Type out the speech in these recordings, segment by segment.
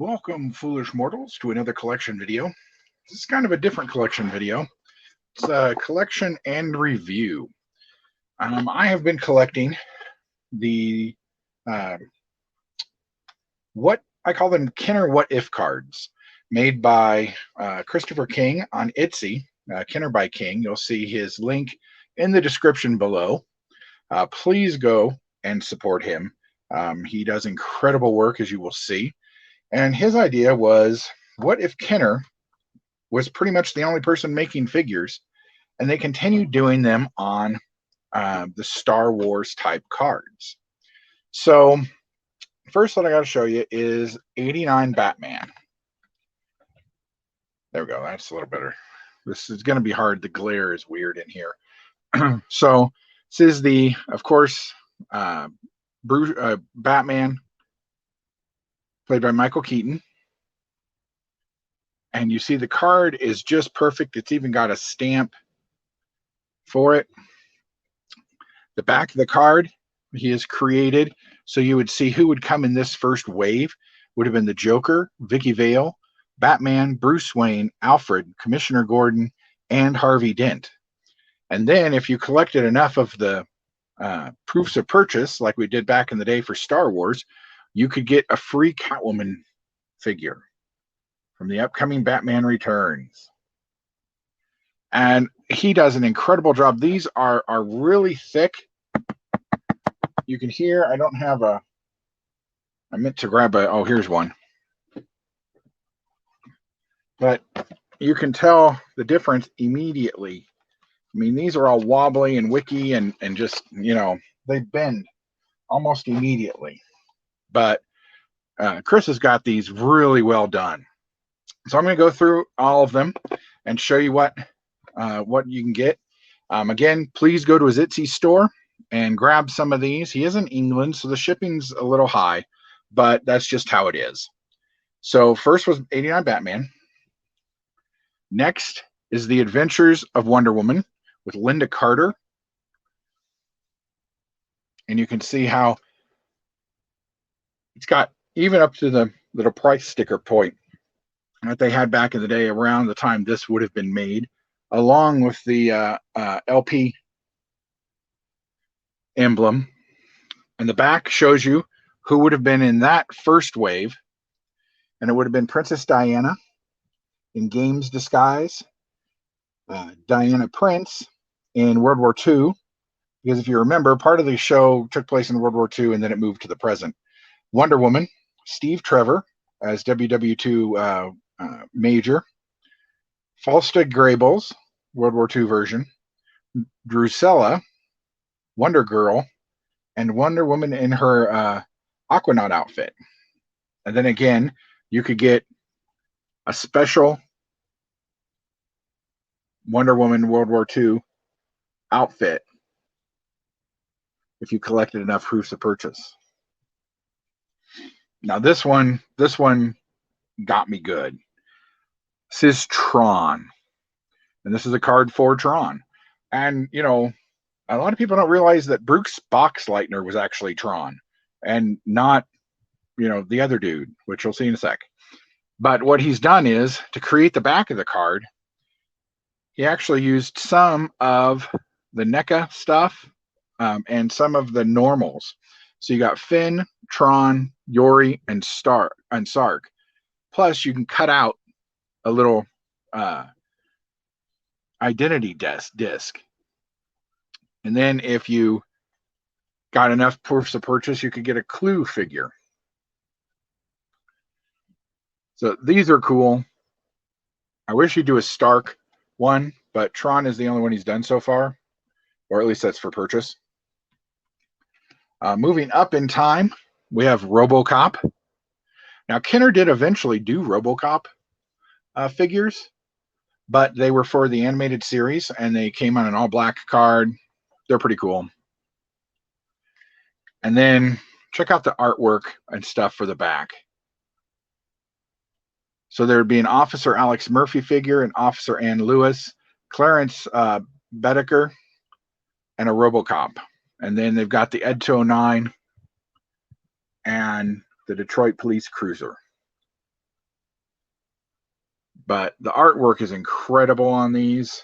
Welcome, foolish mortals, to another collection video. This is kind of a different collection video. It's a collection and review. I have been collecting the what I call them Kenner What If cards, made by Christopher King on Etsy, Kenner by King. You'll see his link in the description below. Please go and support him. He does incredible work, as you will see. And his idea was, what if Kenner was pretty much the only person making figures, and they continued doing them on the Star Wars type cards? So first, what I got to show you is 89 Batman. There we go. That's a little better. This is going to be hard. The glare is weird in here. So this is the, of course, Batman, played by Michael Keaton. And you see the card is just perfect. It's even got a stamp for it. The back of the card, he has created so you would see who would come in this first wave. Would have been the Joker, Vicky Vale, Batman, Bruce Wayne, Alfred, Commissioner Gordon, and Harvey Dent. And then if you collected enough of the proofs of purchase, like we did back in the day for Star Wars, you could get a free Catwoman figure from the upcoming Batman Returns. And he does an incredible job. These are really thick. You can hear, I don't have a, I meant to grab a, oh, here's one. But you can tell the difference immediately. I mean, these are all wobbly and wicky and just, you know, they bend almost immediately. But Chris has got these really well done. So I'm going to go through all of them and show you what you can get. Again, please go to his Etsy store and grab some of these. He is in England, so the shipping's a little high, but that's just how it is. So first was 89 Batman. Next is The Adventures of Wonder Woman with Linda Carter. And you can see how it's got even up to the little price sticker point that they had back in the day around the time this would have been made, along with the LP emblem. And the back shows you who would have been in that first wave. And it would have been Princess Diana in Games Disguise, Diana Prince in World War II, because if you remember, part of the show took place in World War II and then it moved to the present. Wonder Woman, Steve Trevor as WW2 Major, Falsta Graybles, World War II version, Drusilla, Wonder Girl, and Wonder Woman in her Aquanaut outfit. And then again, you could get a special Wonder Woman World War II outfit if you collected enough proofs of purchase. Now this one got me good. This is Tron, and this is a card for Tron. And you know, a lot of people don't realize that Bruce Boxleitner was actually Tron, and not, you know, the other dude, which you'll see in a sec. But what he's done is, to create the back of the card, he actually used some of the NECA stuff and some of the normals. So you got Finn, Tron, Yori, and Sark. Plus, you can cut out a little identity disc. And then if you got enough proofs of purchase, you could get a Clue figure. So these are cool. I wish he'd do a Stark one, but Tron is the only one he's done so far, or at least that's for purchase. Moving up in time, we have Robocop. Now, Kenner did eventually do Robocop figures, but they were for the animated series, and they came on an all-black card. They're pretty cool. And then check out the artwork and stuff for the back. So there would be an Officer Alex Murphy figure, an Officer Ann Lewis, Clarence Bedecker, and a Robocop. And then they've got the Ed 209 and the Detroit Police Cruiser. But the artwork is incredible on these.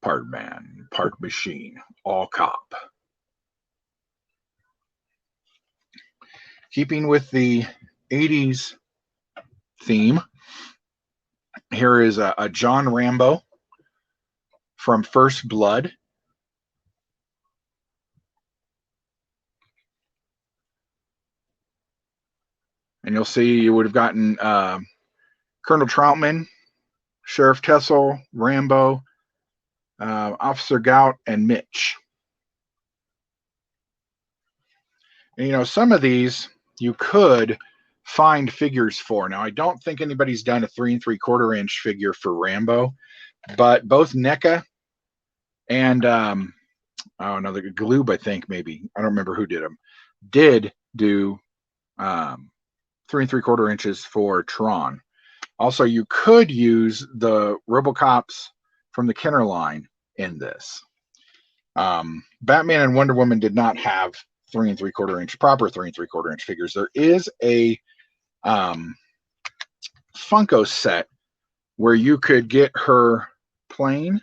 Part man, part machine, all cop. Keeping with the 80s theme, here is a John Rambo from First Blood. And you'll see you would have gotten Colonel Troutman, Sheriff Tessel, Rambo, Officer Gout, and Mitch. And, you know, some of these you could find figures for. Now, I don't think anybody's done a 3 3/4 inch figure for Rambo, but both NECA and oh no, the Gloob, I think maybe, I don't remember who did them, did do 3 3/4 inches for Tron. Also, you could use the Robocops from the Kenner line in this. Batman and Wonder Woman did not have 3 3/4 inch, proper 3 3/4 inch figures. There is a Funko set where you could get her plain,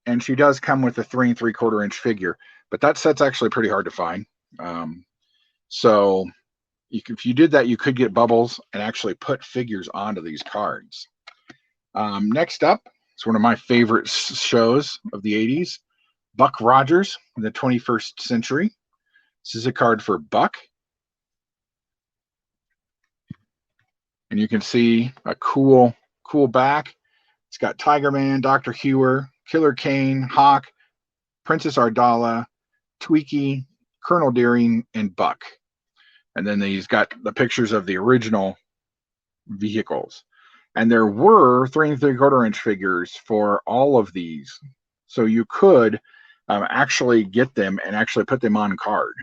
and she does come with a 3 3/4 inch figure, but that set's actually pretty hard to find. So if you did that, you could get bubbles and actually put figures onto these cards. Next up, it's one of my favorite shows of the 80s, Buck Rogers in the 21st century. This is a card for Buck. And you can see a cool back. It's got Tiger Man, Dr. Hewer, Killer Kane, Hawk, Princess Ardala, Tweaky, Colonel Deering, and Buck. And then he's got the pictures of the original vehicles. And there were 3 3/4 inch figures for all of these. So you could actually get them and actually put them on card.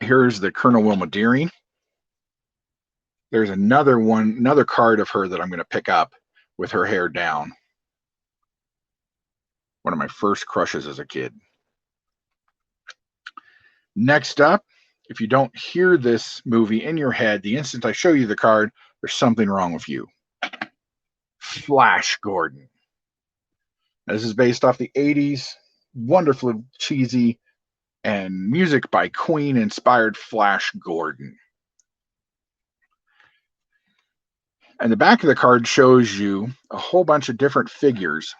Here's the Colonel Wilma Deering. There's another card of her that I'm going to pick up with her hair down. One of my first crushes as a kid. Next up, if you don't hear this movie in your head, the instant I show you the card, there's something wrong with you. Flash Gordon. This is based off the 80s, wonderfully cheesy, and music by Queen inspired Flash Gordon. And the back of the card shows you a whole bunch of different figures.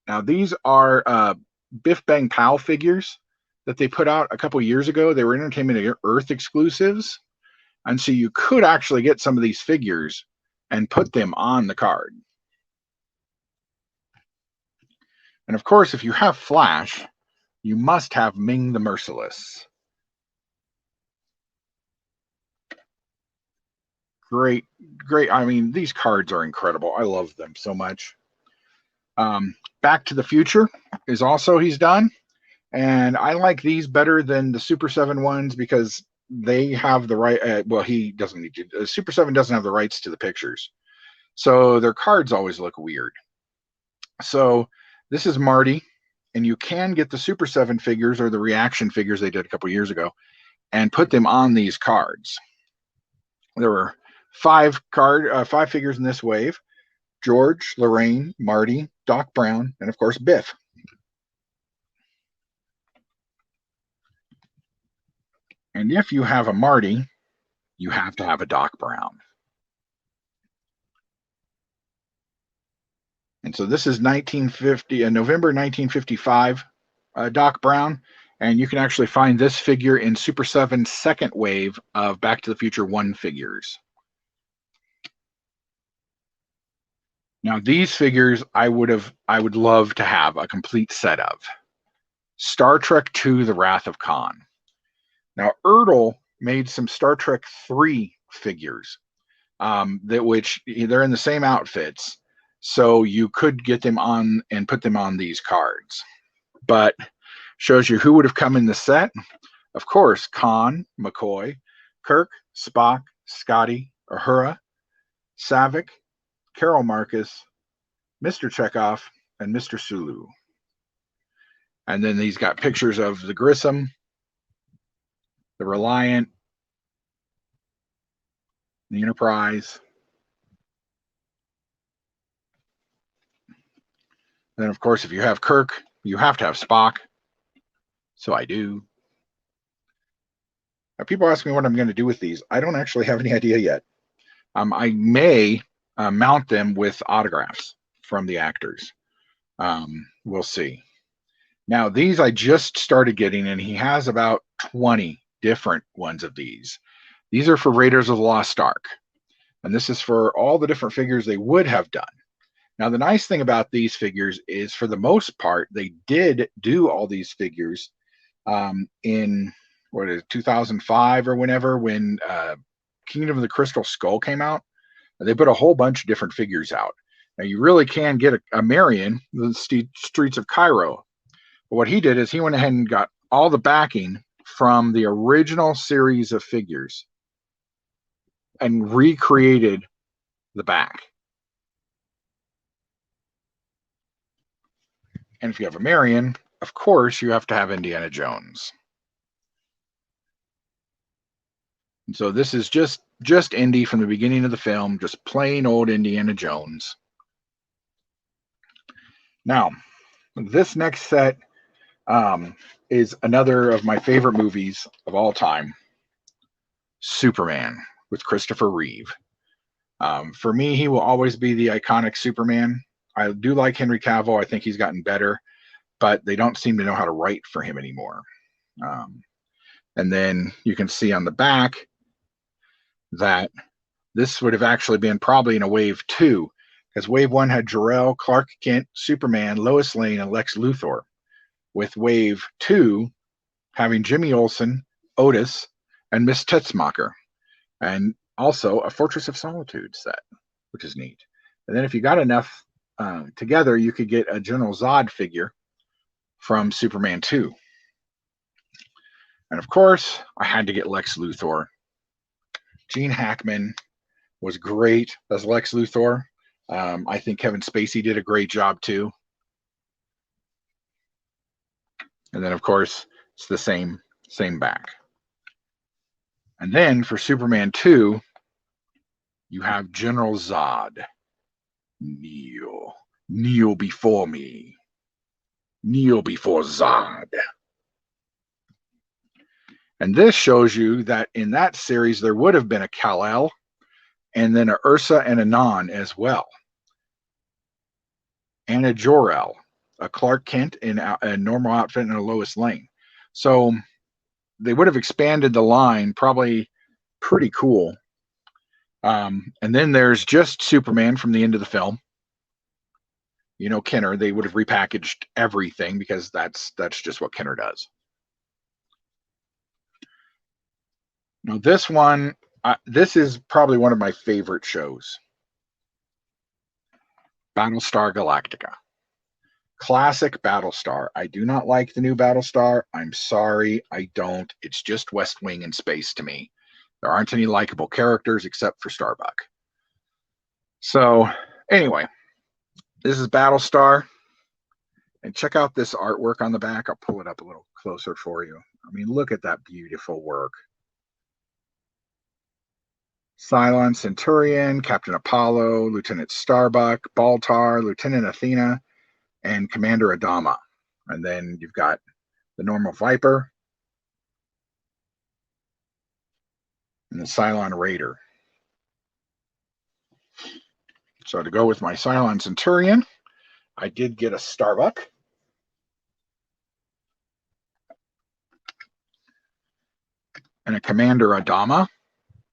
Now, these are Biff Bang Pow figures that they put out a couple years ago. They were Entertainment Earth exclusives. And so you could actually get some of these figures and put them on the card. And of course, if you have Flash, you must have Ming the Merciless. Great. I mean, these cards are incredible. I love them so much. Back to the Future is also he's done. And I like these better than the Super 7 ones because they have the right. Well, he doesn't need to. Super 7 doesn't have the rights to the pictures. So their cards always look weird. So this is Marty. And you can get the Super 7 figures or the reaction figures they did a couple years ago and put them on these cards. There were five figures in this wave: George, Lorraine, Marty, Doc Brown, and of course Biff. And if you have a Marty, you have to have a Doc Brown. And so this is November 1955 Doc Brown. And you can actually find this figure in Super 7's second wave of Back to the Future 1 figures. Now, these figures I would love to have a complete set of. Star Trek II, The Wrath of Khan. Now, Ertl made some Star Trek 3 figures, which they're in the same outfits, so you could get them on and put them on these cards. But shows you who would have come in the set. Of course, Khan, McCoy, Kirk, Spock, Scotty, Uhura, Savick, Carol Marcus, Mr. Chekhov, and Mr. Sulu. And then he's got pictures of the Grissom, the Reliant, the Enterprise. Then, of course, if you have Kirk, you have to have Spock. So I do. Now, people ask me what I'm going to do with these. I don't actually have any idea yet. I may mount them with autographs from the actors. We'll see. Now, these I just started getting, and he has about 20 different ones of these. These are for Raiders of the Lost Ark. And this is for all the different figures they would have done. Now, the nice thing about these figures is, for the most part, they did do all these figures in, 2005 or whenever, when Kingdom of the Crystal Skull came out. They put a whole bunch of different figures out. Now, you really can get a Marion, the Streets of Cairo. But what he did is he went ahead and got all the backing from the original series of figures and recreated the back. And if you have a Marion, of course, you have to have Indiana Jones. And so this is just Indy from the beginning of the film, just plain old Indiana Jones. Now, this next set is another of my favorite movies of all time, Superman with Christopher Reeve. For me, he will always be the iconic Superman. I do like Henry Cavill. I think he's gotten better, but they don't seem to know how to write for him anymore. And then you can see on the back that this would have actually been probably in a wave 2, because wave 1 had Jor-El, Clark Kent, Superman, Lois Lane, and Lex Luthor, with wave 2 having Jimmy Olsen, Otis, and Miss Tetzmacher, and also a Fortress of Solitude set, which is neat. And then if you got enough together, you could get a General Zod figure from Superman 2. And of course, I had to get Lex Luthor. Gene Hackman was great as Lex Luthor. I think Kevin Spacey did a great job too. And then, of course, it's the same back. And then for Superman 2, you have General Zod. Kneel before me. Kneel before Zod. And this shows you that in that series, there would have been a Kal-El, and then a Ursa and a Non as well. And a Jor-El, a Clark Kent in a normal outfit, and a Lois Lane. So they would have expanded the line, probably pretty cool. And then there's just Superman from the end of the film. You know, Kenner, they would have repackaged everything because that's just what Kenner does. Now, this one, this is probably one of my favorite shows. Battlestar Galactica. Classic Battlestar. I do not like the new Battlestar. I'm sorry, I don't. It's just West Wing in space to me. There aren't any likable characters except for Starbuck. So, anyway, this is Battlestar. And check out this artwork on the back. I'll pull it up a little closer for you. I mean, look at that beautiful work. Cylon, Centurion, Captain Apollo, Lieutenant Starbuck, Baltar, Lieutenant Athena, and Commander Adama. And then you've got the normal Viper and the Cylon Raider. So to go with my Cylon Centurion, I did get a Starbuck. And a Commander Adama.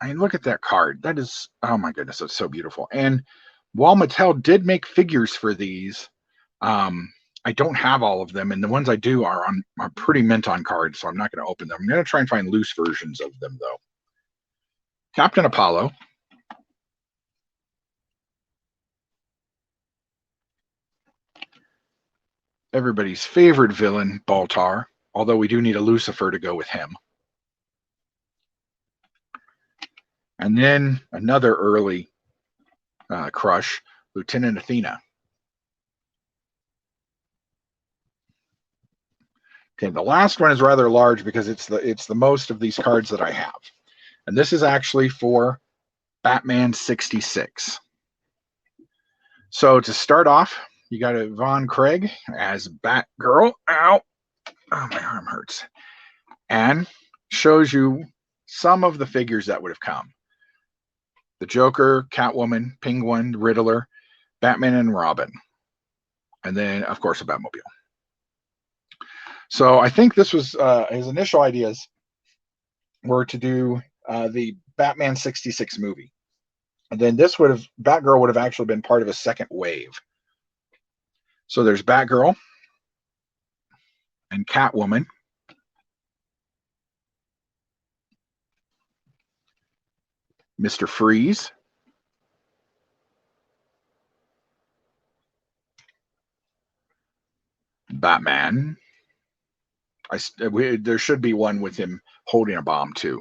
I mean, look at that card. That is, oh my goodness, it's so beautiful. And while Mattel did make figures for these, I don't have all of them, and the ones I do are pretty mint on cards, so I'm not going to open them. I'm going to try and find loose versions of them, though. Captain Apollo. Everybody's favorite villain, Baltar, although we do need a Lucifer to go with him. And then another early crush, Lieutenant Athena. Okay, the last one is rather large because it's the most of these cards that I have. And this is actually for Batman 66. So to start off, you got Yvonne Craig as Batgirl. Ow! Oh, my arm hurts. And shows you some of the figures that would have come. The Joker, Catwoman, Penguin, Riddler, Batman and Robin. And then, of course, a Batmobile. So I think this was his initial ideas were to do the Batman 66 movie. And then Batgirl would have actually been part of a second wave. So there's Batgirl and Catwoman. Mr. Freeze. Batman. There should be one with him holding a bomb too.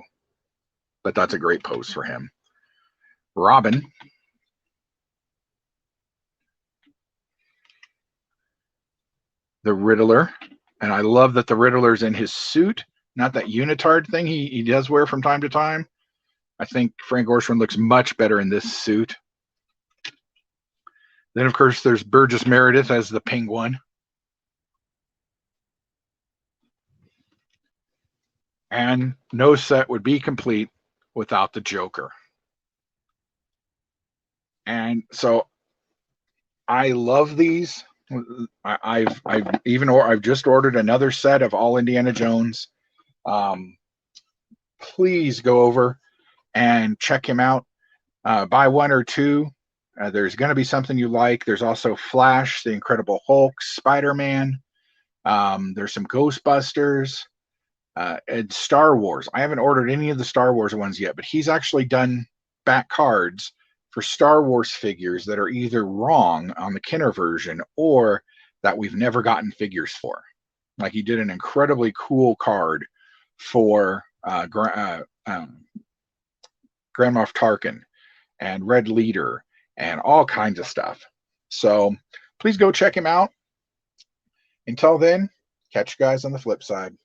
But that's a great pose for him. Robin. The Riddler. And I love that the Riddler's in his suit, not that unitard thing he does wear from time to time. I think Frank Ocean looks much better in this suit. Then, of course, there's Burgess Meredith as the Penguin. And no set would be complete without the Joker. And so I love these. I've just ordered another set of all Indiana Jones. Please go over and check him out. Buy one or two. There's going to be something you like. There's also Flash, the Incredible Hulk, Spider-Man. There's some Ghostbusters. And Star Wars. I haven't ordered any of the Star Wars ones yet, but he's actually done back cards for Star Wars figures that are either wrong on the Kenner version or that we've never gotten figures for. Like he did an incredibly cool card for Grand Moff Tarkin and Red Leader and all kinds of stuff. So please go check him out. Until then, catch you guys on the flip side.